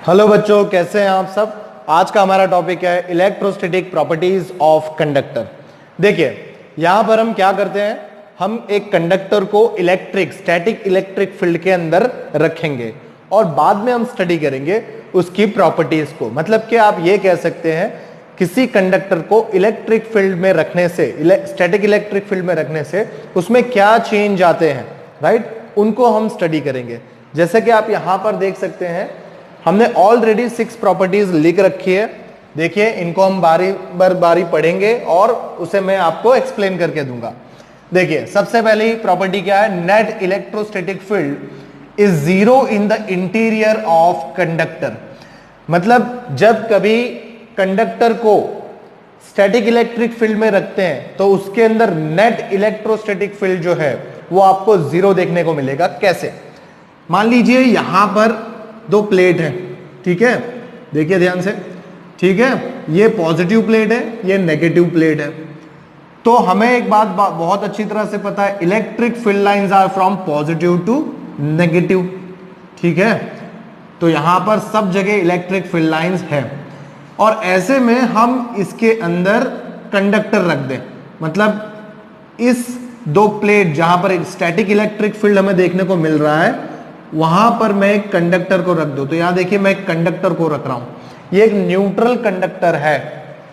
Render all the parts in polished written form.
Hello बच्चों, कैसे हैं आप सब। आज का हमारा टॉपिक है इलेक्ट्रोस्टैटिक प्रॉपर्टीज ऑफ कंडक्टर। देखिए यहां पर हम क्या करते हैं, हम एक कंडक्टर को स्टैटिक इलेक्ट्रिक फील्ड के अंदर रखेंगे और बाद में हम स्टडी करेंगे उसकी प्रॉपर्टीज को। मतलब कि आप ये कह सकते हैं किसी कंडक्टर को इलेक्ट्रिक फील्ड में रखने से, स्टैटिक इलेक्ट्रिक फील्ड में रखने से उसमें क्या चेंज आते हैं, राइट, उनको हम स्टडी करेंगे। जैसे कि आप यहां पर देख सकते हैं, हमने ऑलरेडी 6 प्रॉपर्टीज लिख रखी है। देखिए इनको हम बारी बारी पढ़ेंगे और उसे मैं आपको एक्सप्लेन करके दूंगा। देखिए सबसे पहली प्रॉपर्टी क्या है, net electrostatic field is zero in the interior of conductor. मतलब जब कभी कंडक्टर को स्टैटिक इलेक्ट्रिक फील्ड में रखते हैं तो उसके अंदर नेट इलेक्ट्रोस्टैटिक फील्ड जो है वो आपको जीरो देखने को मिलेगा। कैसे, मान लीजिए यहां पर 2 प्लेट है, ठीक है, देखिए ध्यान से, ठीक है, ये पॉजिटिव प्लेट है, ये नेगेटिव प्लेट है। तो हमें एक बात बहुत अच्छी तरह से पता है, electric field lines are from positive to negative, ठीक है। तो यहां पर सब जगह इलेक्ट्रिक फील्ड लाइंस है और ऐसे में हम इसके अंदर कंडक्टर रख दें। मतलब इस 2 प्लेट जहां पर एक स्टैटिक इलेक्ट्रिक फील्ड हमें देखने को मिल रहा है, वहां पर मैं एक कंडक्टर को रख दूं। तो यहां देखिए मैं एक कंडक्टर को रख रहा हूं, ये एक न्यूट्रल कंडक्टर है,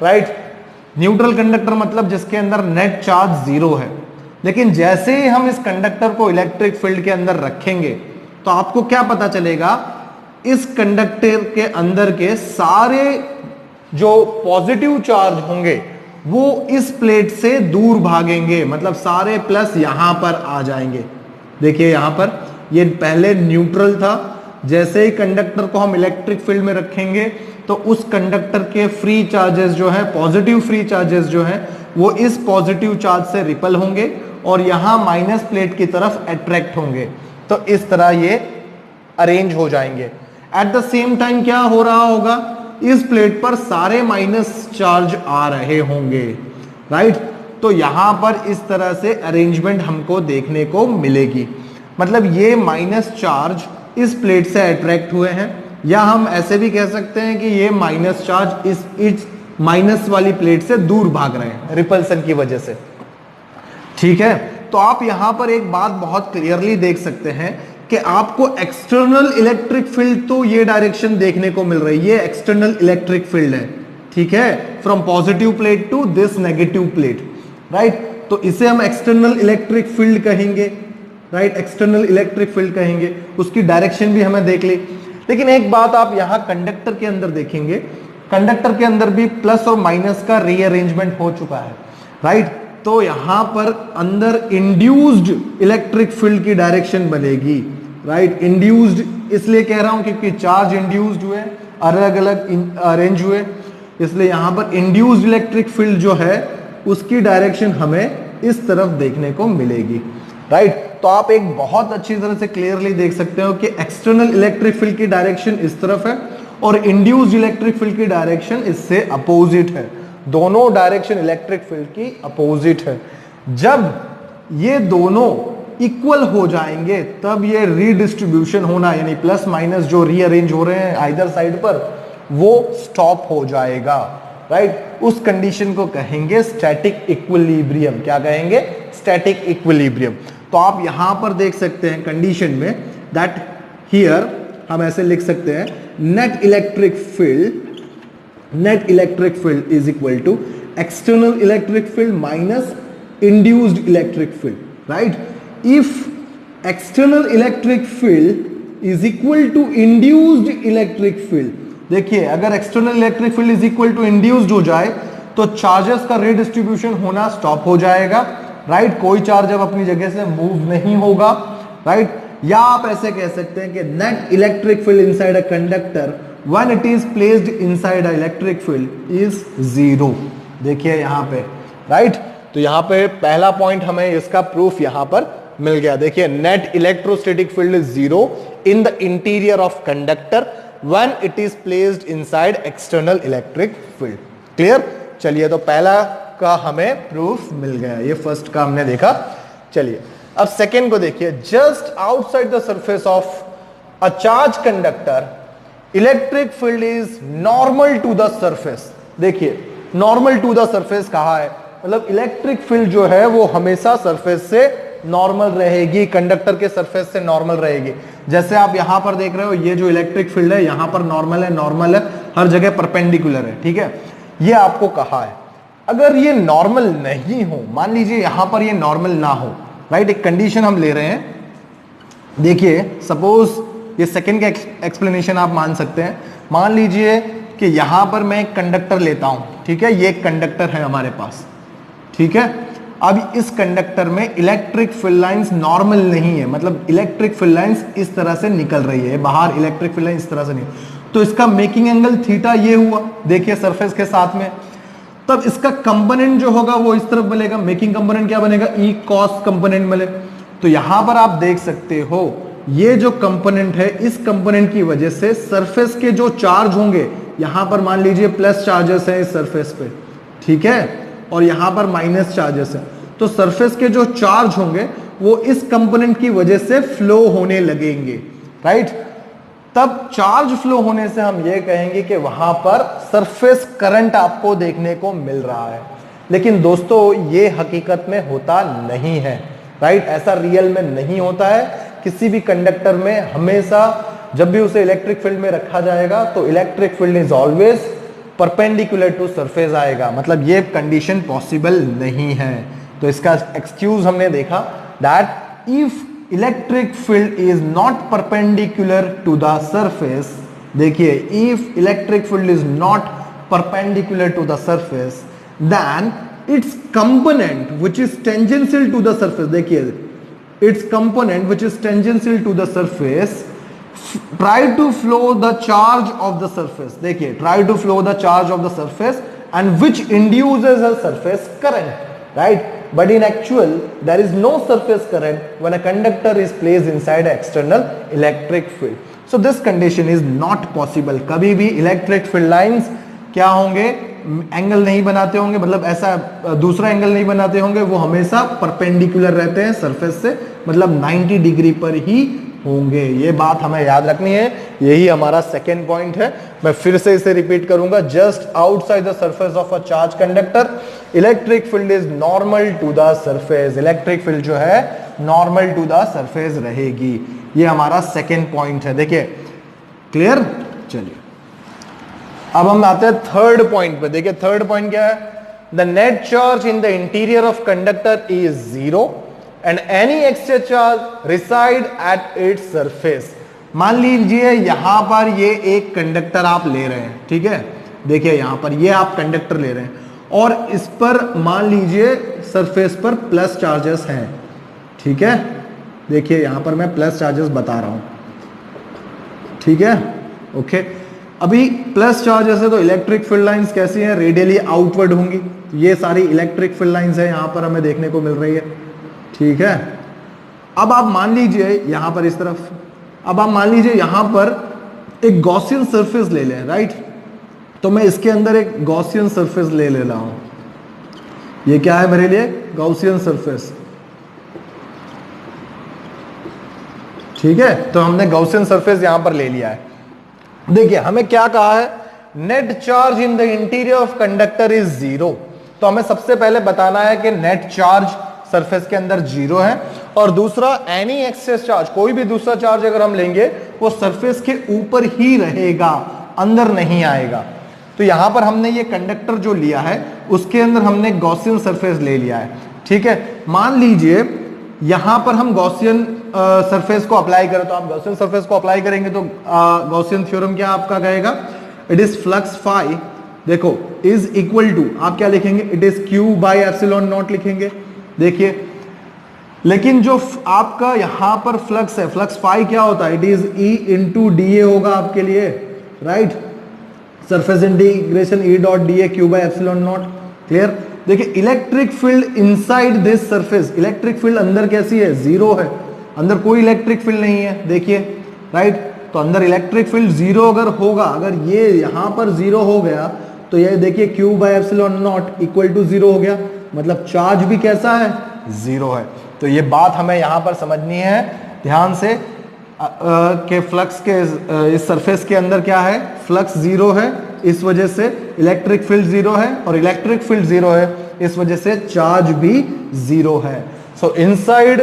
राइट। न्यूट्रल कंडक्टर मतलब जिसके अंदर नेट चार्ज जीरो है। लेकिन जैसे ही हम इस कंडक्टर को इलेक्ट्रिक फील्ड के अंदर रखेंगे तो आपको क्या पता चलेगा, इस कंडक्टर के अंदर के सारे जो पॉजिटिव चार्ज होंगे वो इस प्लेट से दूर भागेंगे। मतलब सारे प्लस यहां पर आ जाएंगे। देखिए यहां पर ये पहले न्यूट्रल था, जैसे ही कंडक्टर को हम इलेक्ट्रिक फील्ड में रखेंगे तो उस कंडक्टर के फ्री चार्जेस जो है, पॉजिटिव फ्री चार्जेस जो है, वो इस पॉजिटिव चार्ज से रिपल होंगे और यहां माइनस प्लेट की तरफ अट्रैक्ट होंगे। तो इस तरह ये अरेंज हो जाएंगे। एट द सेम टाइम क्या हो रहा होगा, इस प्लेट पर सारे माइनस चार्ज आ रहे होंगे, राइट। तो यहां पर इस तरह से अरेंजमेंट हमको देखने को मिलेगी। मतलब ये माइनस चार्ज इस प्लेट से अट्रैक्ट हुए हैं, या हम ऐसे भी कह सकते हैं कि ये माइनस चार्ज इस माइनस वाली प्लेट से दूर भाग रहे हैं रिपल्सन की वजह से, ठीक है। तो आप यहां पर एक बात बहुत क्लियरली देख सकते हैं कि आपको एक्सटर्नल इलेक्ट्रिक फील्ड तो ये डायरेक्शन देखने को मिल रही है, ये एक्सटर्नल इलेक्ट्रिक फील्ड है, ठीक है, from positive plate to this negative plate, right. तो इसे हम एक्सटर्नल इलेक्ट्रिक फील्ड कहेंगे, राइट, एक्सटर्नल इलेक्ट्रिक फील्ड कहेंगे। उसकी डायरेक्शन भी हमें देख ली। लेकिन एक बात आप यहां कंडक्टर के अंदर देखेंगे, कंडक्टर के अंदर भी प्लस और माइनस का रीअरेंजमेंट हो चुका है, राइट। तो यहां पर अंदर इंड्यूस्ड इलेक्ट्रिक फील्ड की डायरेक्शन बनेगी, राइट। इंड्यूस्ड इसलिए कह रहा हूं क्योंकि चार्ज इंड्यूस्ड हुए, अलग अलग अरेंज हुए, इसलिए यहां पर इंड्यूस्ड इलेक्ट्रिक फील्ड जो है उसकी डायरेक्शन हमें इस तरफ देखने को मिलेगी, राइट। तो आप एक बहुत अच्छी तरह से क्लियरली देख सकते हो कि एक्सटर्नल इलेक्ट्रिक फील्ड की डायरेक्शन इस तरफ है और इंड्यूस्ड इलेक्ट्रिक फील्ड की डायरेक्शन इससे अपोजिट है। दोनों डायरेक्शन इलेक्ट्रिक फील्ड की अपोजिट है। जब ये दोनों इक्वल हो जाएंगे तब ये रीडिस्ट्रीब्यूशन होना, यानी प्लस माइनस जो रीअरेंज हो रहे हैं आइदर साइड पर, वो स्टॉप हो जाएगा, राइट। उस कंडीशन को कहेंगे स्टैटिक इक्विलिब्रियम। क्या कहेंगे? Static equilibrium. तो आप यहां पर देख सकते हैं कंडीशन में दैट हियर हम ऐसे लिख सकते हैं, net electric field is equal to external electric field minus induced electric field, right. If external electric field is equal to induced electric field, देखिए अगर external electric field is equal to induced हो जाए तो charges का redistribution होना stop हो जाएगा, right. कोई चार्ज अब अपनी जगह से मूव नहीं होगा, राइट। या आप ऐसे कह सकते हैं कि net electric field inside a conductor when it is placed inside a electric field is zero. देखिए यहां पे, राइट। तो यहां पे पहला पॉइंट हमें इसका प्रूफ यहां पर मिल गया। देखिए net electrostatic field is zero in the interior of conductor when it is placed inside external electric field. Clear? चलिए तो पहला का हमें प्रूफ मिल गया, ये फर्स्ट का हमने देखा। चलिए अब सेकेंड को देखिए, just outside the surface of a charge conductor electric field is normal to the surface. देखिए नॉर्मल टू द सरफेस कहा है, मतलब इलेक्ट्रिक फील्ड जो है वो हमेशा सरफेस से नॉर्मल रहेगी, कंडक्टर के सरफेस से नॉर्मल रहेगी। जैसे आप यहां पर देख रहे हो, ये जो इलेक्ट्रिक फील्ड है यहां पर नॉर्मल है, हर जगह परपेंडिकुलर है, ठीक है, ये आपको कहा है। अगर ये नॉर्मल नहीं हो, मान लीजिए यहां पर ये नॉर्मल ना हो, राइट, एक कंडीशन हम ले रहे हैं। देखिए सपोज ये सेकंड का एक्सप्लेनेशन आप मान सकते हैं। मान लीजिए कि यहां पर मैं एक कंडक्टर लेता हूं, ठीक है, ये एक कंडक्टर है हमारे पास, ठीक है। अब इस कंडक्टर में इलेक्ट्रिक फील्ड लाइंस नॉर्मल नहीं है, मतलब इलेक्ट्रिक फील्ड लाइंस इस तरह से निकल रही है बाहर, इलेक्ट्रिक फील्ड लाइन इस तरह से नहीं, तो इसका मेकिंग एंगल थीटा ये हुआ, देखिए सरफेस के साथ में। तब इसका कंपोनेंट जो होगा वो इस तरफ बनेगा, मेकिंग कंपोनेंट क्या बनेगा, ई कॉस कंपोनेंट बने। तो यहां पर आप देख सकते हो ये जो कंपोनेंट है, इस कंपोनेंट की वजह से सरफेस के जो चार्ज होंगे, यहां पर मान लीजिए प्लस चार्जेस है इस सरफेस पे, ठीक है, और यहां पर माइनस चार्जेस है, तो सरफेस के जो चार्ज होंगे वो इस कंपोनेंट की वजह से फ्लो होने लगेंगे, राइट। तब चार्ज फ्लो होने से हम ये कहेंगे कि वहां पर सरफेस करंट आपको देखने को मिल रहा है। लेकिन दोस्तों ये हकीकत में होता नहीं है, राइट, ऐसा रियल में नहीं होता है। किसी भी कंडक्टर में हमेशा जब भी उसे इलेक्ट्रिक फील्ड में रखा जाएगा तो electric field is always perpendicular to surface आएगा, मतलब ये कंडीशन पॉसिबल नहीं है। तो इसका एक्सक्यूज हमने देखा that if electric field is not perpendicular to the surface, देखिए if electric field is not perpendicular to the surface then its component which is tangential to the surface, देखिए its component which is tangential to the surface try to flow the charge of the surface, देखिए try to flow the charge of the surface and which induces a surface current, right, but in actual there is no surface current when a conductor is placed inside an external electric field. So this condition is not possible. कभी भी electric field lines क्या होंगे, angle नहीं बनाते होंगे, मतलब ऐसा दूसरा एंगल नहीं बनाते होंगे, वो हमेशा परपेंडिकुलर रहते हैं सरफेस से, मतलब 90 डिग्री पर ही होंगे। ये बात हमें याद रखनी है, यही हमारा सेकेंड पॉइंट है। मैं फिर से इसे रिपीट करूंगा, just outside the surface of a charge conductor electric field is normal to the surface, electric field जो है नॉर्मल टू द सरफेस रहेगी। ये हमारा सेकेंड पॉइंट है, देखिए क्लियर। चलिए अब हम आते हैं थर्ड पॉइंट पे। देखिए थर्ड पॉइंट क्या है, the net charge in the interior of conductor is zero and any extra charge reside at its surface. मान लीजिए यहां पर ये एक कंडक्टर आप ले रहे हैं, ठीक है, देखिए यहां पर ये आप कंडक्टर ले रहे हैं और इस पर मान लीजिए सरफेस पर प्लस चार्जेस हैं, ठीक है, देखिए यहां पर मैं प्लस चार्जेस बता रहा हूं, ठीक है, ओके। अभी प्लस चार्जेस है तो इलेक्ट्रिक फील्ड लाइंस कैसी हैं, रेडियली आउटवर्ड होंगी। ये सारी इलेक्ट्रिक फील्ड लाइंस है यहां पर हमें देखने को मिल रही है, ठीक है। अब आप मान लीजिए यहां पर इस तरफ, अब आप मान लीजिए यहां पर एक गॉसियन सरफेस ले लें, राइट, तो मैं इसके अंदर एक गॉसियन सरफेस ले रहा हूं। ये क्या है मेरे लिए, गॉसियन सरफेस, ठीक है। तो हमने गॉसियन सरफेस यहां पर ले लिया है। देखिए हमें क्या कहा है, net charge in the interior of conductor is zero. तो हमें सबसे पहले बताना है कि नेट चार्ज सरफेस के अंदर जीरो है, और दूसरा एनी एक्सेस चार्ज, कोई भी दूसरा चार्ज अगर हम लेंगे वो सरफेस के ऊपर ही रहेगा, अंदर नहीं आएगा। तो यहां पर हमने ये कंडक्टर जो लिया है उसके अंदर हमने गॉसियन सरफेस ले लिया है, ठीक है। मान लीजिए यहां पर हम गॉसियन सरफेस को अप्लाई करें, तो आप गॉसियन सरफेस को अप्लाई करेंगे तो गॉसियन थ्योरम क्या आपका कहेगा, इट इज फ्लक्स फाई, देखो इज इक्वल टू, आप क्या लिखेंगे, it is Q by epsilon not लिखेंगे, देखिए। लेकिन जो आपका यहां पर फ्लक्स है, फ्लक्स फाई क्या होता है, it is E into D A होगा आपके लिए, right, surface integration E dot D A Q by epsilon not, clear. देखिए electric field inside this surface, electric field अंदर कैसी है, जीरो है, अंदर कोई इलेक्ट्रिक फील्ड नहीं है, देखिए, राइट। तो अंदर इलेक्ट्रिक फील्ड जीरो अगर होगा, अगर ये यहां पर जीरो हो गया तो ये देखिए q by epsilon naught equal to zero हो गया, मतलब चार्ज भी कैसा है, जीरो है। तो ये बात हमें यहां पर समझनी है ध्यान से, के फ्लक्स के इस सरफेस के अंदर क्या है, फ्लक्स जीरो है, इस वजह से इलेक्ट्रिक फील्ड जीरो है, और इलेक्ट्रिक फील्ड जीरो है इस वजह से चार्ज भी जीरो है. सो inside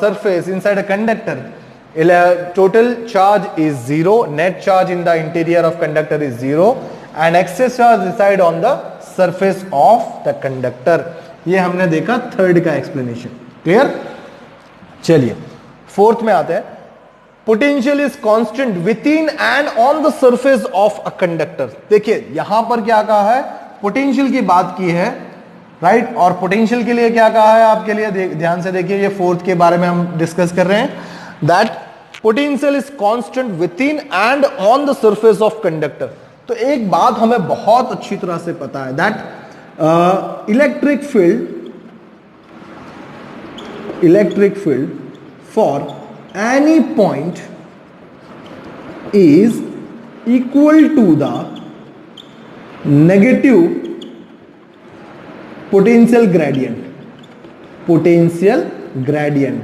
surface, inside a conductor, total charge is zero, net charge in the interior of conductor is zero, and excess charge reside on the surface of the conductor. ये हमने देखा third का explanation. Clear? चलिए fourth में आते हैं. Potential is constant with in and on the surface of a conductor. देखिए यहां पर क्या कहा है, पोटेंशियल की बात की है, राइट? और पोटेंशियल के लिए क्या कहा है आपके लिए, ध्यान से देखिए, ये फोर्थ के बारे में हम डिस्कस कर रहे हैं. That potential is constant with in and on the surface of conductor. तो एक बात हमें बहुत अच्छी तरह से पता है, that electric field for any point is equal to the negative potential gradient.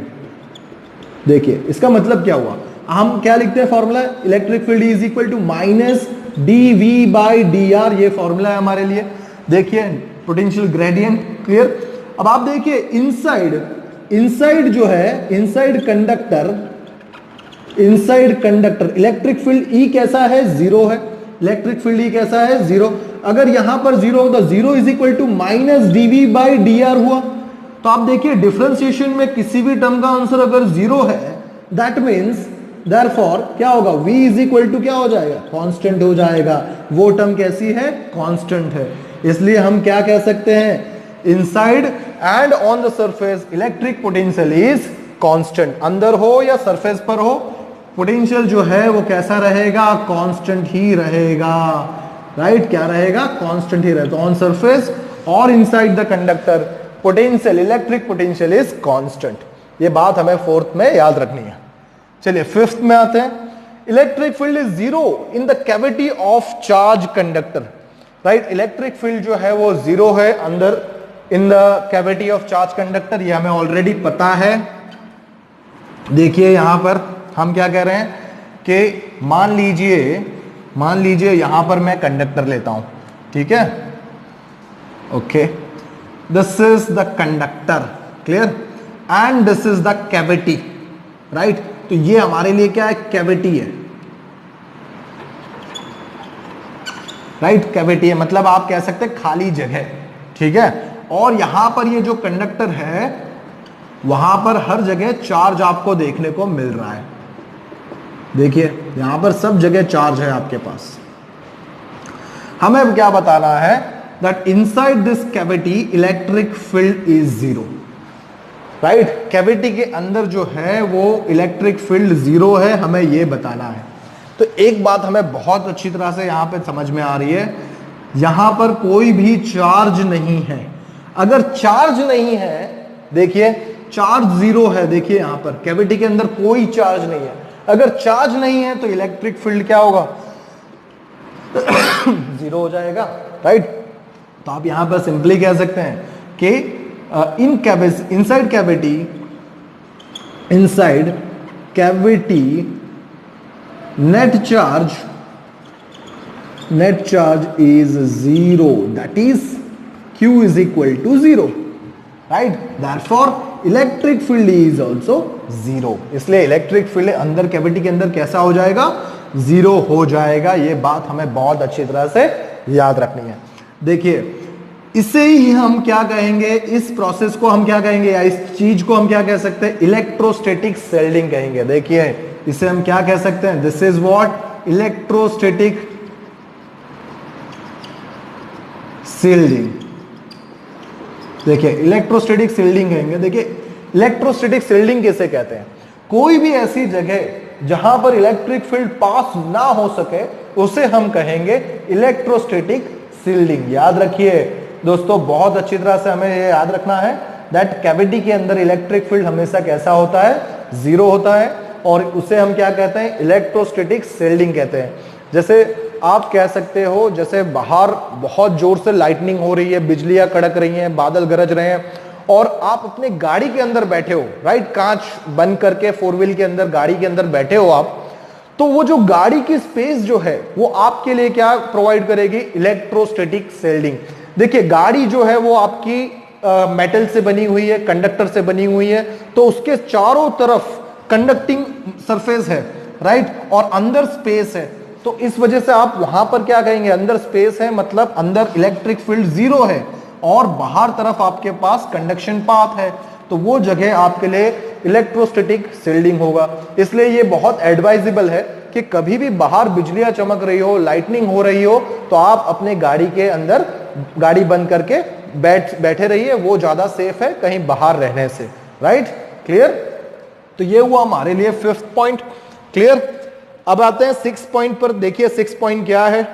देखिए इसका मतलब क्या हुआ, हम क्या लिखते हैं formula, electric field is equal to minus dv by dr, ये फॉर्मूला है हमारे लिए. देखिए पोटेंशियल ग्रेडियंट. क्लियर? अब आप देखिए इनसाइड जो है, inside conductor electric field E कैसा है, जीरो है. इलेक्ट्रिक फील्ड E कैसा है, जीरो. अगर यहां पर जीरो होगा, zero is equal to minus dv by dr हुआ. तो आप देखिए डिफरेंशिएशन में किसी भी टर्म का आंसर अगर जीरो है, दैट मीन्स देयरफॉर क्या होगा, v इज इक्वल टू क्या हो जाएगा, कांस्टेंट हो जाएगा. वो टर्म कैसी है, कांस्टेंट है. इसलिए हम क्या कह सकते हैं, inside and on the surface electric potential is constant. अंदर हो या सरफेस पर हो, पोटेंशियल जो है वो कैसा रहेगा, कांस्टेंट ही रहेगा. राइट? क्या रहेगा, कांस्टेंट ही रहेगा. ऑन सरफेस और inside the conductor potential, electric potential is constant. ये बात हमें फोर्थ में याद रखनी है. चलिए फिफ्थ में आते हैं. Electric field is zero in the cavity of charge conductor. Right? Electric field जो है वो जीरो है अंदर in the cavity of charge conductor. ये हमें ऑलरेडी पता है. देखिए यहां पर हम क्या कह रहे हैं कि मान लीजिए यहां पर मैं कंडक्टर लेता हूं. ठीक है? Okay, this is the conductor. Clear? And this is the cavity. Right? तो ये हमारे लिए क्या है, कैविटी है. राइट? कैविटी है मतलब आप कह सकते हैं खाली जगह. ठीक है? और यहां पर ये जो कंडक्टर है, वहां पर हर जगह चार्ज आपको देखने को मिल रहा है. देखिए यहां पर सब जगह चार्ज है आपके पास. हमें अब क्या बताना है, that inside this cavity electric field is zero. Right? Cavity के अंदर जो है वो इलेक्ट्रिक फील्ड जीरो है, हमें ये बताना है. तो एक बात हमें बहुत अच्छी तरह से यहां पे समझ में आ रही है, यहां पर कोई भी चार्ज नहीं है. अगर चार्ज नहीं है, देखिए चार्ज जीरो है. देखिए यहां पर कैविटी के अंदर कोई चार्ज नहीं है. अगर चार्ज नहीं है तो इलेक्ट्रिक फील्ड क्या होगा, जीरो हो जाएगा. राइट? तो आप यहां पर सिंपली कह सकते हैं कि inside cavity net charge is zero. That is Q is equal to zero. Right? Therefore electric field is also zero. इसलिए इलेक्ट्रिक फील्ड अंदर कैविटी के अंदर कैसा हो जाएगा, जीरो हो जाएगा. ये बात हमें बहुत अच्छी तरह से याद रखनी है. देखिए इसे ही हम क्या कहेंगे, इस प्रोसेस को हम क्या कहेंगे, या इस चीज को हम क्या कह सकते हैं, इलेक्ट्रोस्टैटिक शिल्डिंग कहेंगे. देखिए इसे हम क्या कह सकते हैं, this is what, electrostatic shielding. देखिए इलेक्ट्रोस्टैटिक शिल्डिंग कहेंगे. देखिए इलेक्ट्रोस्टैटिक शिल्डिंग किसे कहते हैं, कोई भी ऐसी जगह जहां पर इलेक्ट्रिक फील्ड पास ना हो सके उसे हम कहेंगे इलेक्ट्रोस्टैटिक शिल्डिंग. याद रखिए दोस्तों, बहुत अच्छी तरह से हमें ये याद रखना है दैट कैविटी के अंदर इलेक्ट्रिक फील्ड हमेशा कैसा होता है, जीरो होता है. और उसे हम क्या कहते हैं, इलेक्ट्रोस्टैटिक शिल्डिंग कहते हैं. जैसे आप कह सकते हो, जैसे बाहर बहुत जोर से लाइटनिंग हो रही है, बिजलियां कड़क रही हैं, बादल गरज रहे हैं, और आप अपने गाड़ी के अंदर बैठे हो, राइट, कांच बंद करके फोर व्हील के अंदर, गाड़ी के अंदर बैठे हो आप, तो वो जो गाड़ी की स्पेस जो है वो आपके लिए क्या प्रोवाइड करेगी, इलेक्ट्रोस्टैटिक शिल्डिंग। देखिए गाड़ी जो है वो आपकी मेटल से बनी हुई है, कंडक्टर से बनी हुई है, तो उसके चारों तरफ कंडक्टिंग सरफेस है, राइट, और अंदर स्पेस है। तो इस वजह से आप वहां पर क्या कहेंगे, अंदर स्पेस है मतलब अंदर इलेक्ट्रिक फील्ड जीरो है और बाहर तरफ आपके पास कंडक्शन पाथ है, तो वो जगह आपके लिए इलेक्ट्रोस्टैटिक शिल्डिंग होगा। इसलिए ये बहुत एडवाइजेबल है कि कभी भी बाहर बिजलियां चमक रही हो, लाइटनिंग हो रही हो, तो आप अपने गाड़ी के अंदर गाड़ी बंद करके बैठे रहिए, वो ज्यादा सेफ है कहीं बाहर रहने से, राइट, क्लियर। तो ये हुआ हमारे लिए 5th पॉइंट, क्लियर। अब आते हैं 6th पॉइंट पर। देखिए 6th पॉइंट क्या है,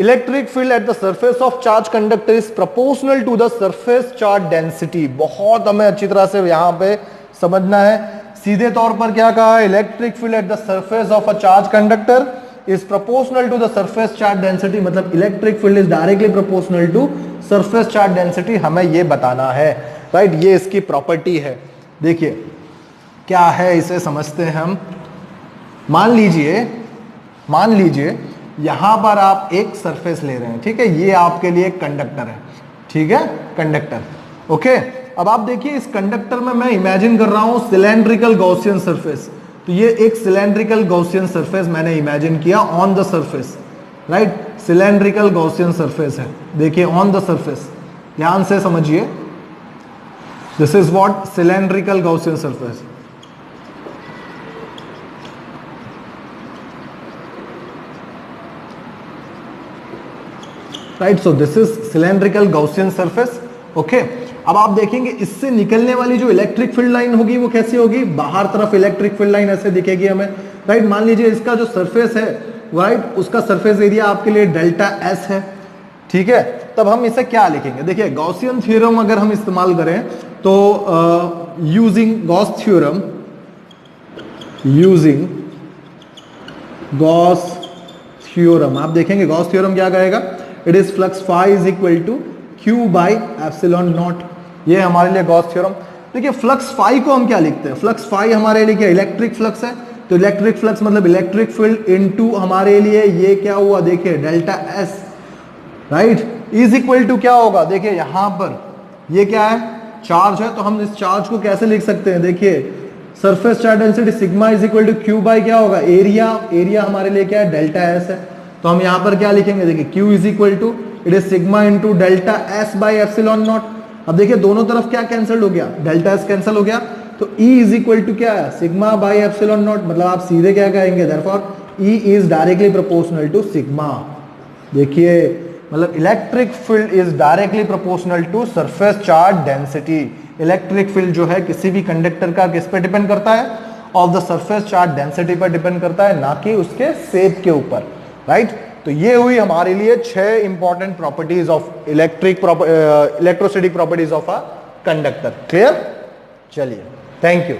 electric field at the surface of charge conductor is proportional to the surface charge density. बहुत हमें अच्छी तरह से यहां पे समझना है। सीधे तौर पर क्या कहा है, electric field at the surface of a charge conductor is proportional to the surface charge density, मतलब electric field is directly proportional to surface charge density, हमें ये बताना है, राइट, ये इसकी प्रॉपर्टी है। देखिए क्या है, इसे समझते हैं हम। मान लीजिए यहां पर आप एक सरफेस ले रहे हैं, ठीक है, ये आपके लिए कंडक्टर है, ठीक है, कंडक्टर, ओके। अब आप देखिए इस कंडक्टर में मैं इमेजिन कर रहा हूं सिलेंड्रिकल गॉसियन सरफेस, तो ये एक सिलेंड्रिकल गॉसियन सरफेस मैंने इमेजिन किया on the surface, right, cylindrical Gaussian surface है, देखिए ऑन द सरफेस, ध्यान से समझिए, this is what cylindrical Gaussian surface. Right, so this is cylindrical Gaussian surface, okay. अब आप देखेंगे इससे निकलने वाली जो इलेक्ट्रिक फील्ड लाइन होगी वो कैसी होगी, बाहर तरफ इलेक्ट्रिक फील्ड लाइन ऐसे दिखेगी हमें, राइट। मान लीजिए इसका जो सरफेस है, राइट, उसका सरफेस एरिया आपके लिए डेल्टा एस है, ठीक है। तब हम इसे क्या लिखेंगे, देखिए गॉसियन थ्योरम अगर हम इस्तेमाल करें तो यूजिंग गॉस थ्योरम, आप देखेंगे गॉस थ्योरम क्या कहेगा, it is flux phi is equal to q by epsilon naught, ये हमारे लिए गॉस थ्योरम। देखिए फ्लक्स फाई को हम क्या लिखते हैं, फ्लक्स फाई हमारे लिए क्या, इलेक्ट्रिक फ्लक्स है, तो इलेक्ट्रिक फ्लक्स मतलब इलेक्ट्रिक फील्ड इनटू हमारे लिए ये क्या हुआ, देखिए delta s, right, is equal to क्या होगा, देखिए यहां पर ये क्या है, चार्ज है, तो हम इस चार्ज को कैसे लिख सकते हैं, देखिए surface charge density sigma is equal to q by क्या होगा, एरिया हमारे लिए क्या है, डेल्टा एस है, तो हम यहां पर क्या लिखेंगे, देखिए Q is equal to it is sigma into delta s by epsilon naught. अब देखिए दोनों तरफ क्या कैंसिल हो गया, डेल्टा एस कैंसिल हो गया, तो E इज इक्वल टू क्या है, सिग्मा बाई एप्सिलॉन नॉट, मतलब आप सीधे क्या कहेंगे, therefore E is directly proportional to sigma. देखिए मतलब electric field is directly proportional to surface charge density. Electric field जो है किसी भी कंडक्टर का किस पे डिपेंड करता है, of the surface charge density पर डिपेंड करता है, ना कि उसके शेप के ऊपर, राइट। तो ये हुई हमारे लिए 6 important properties of electrostatic properties of a conductor, clear. चलिए, थैंक यू।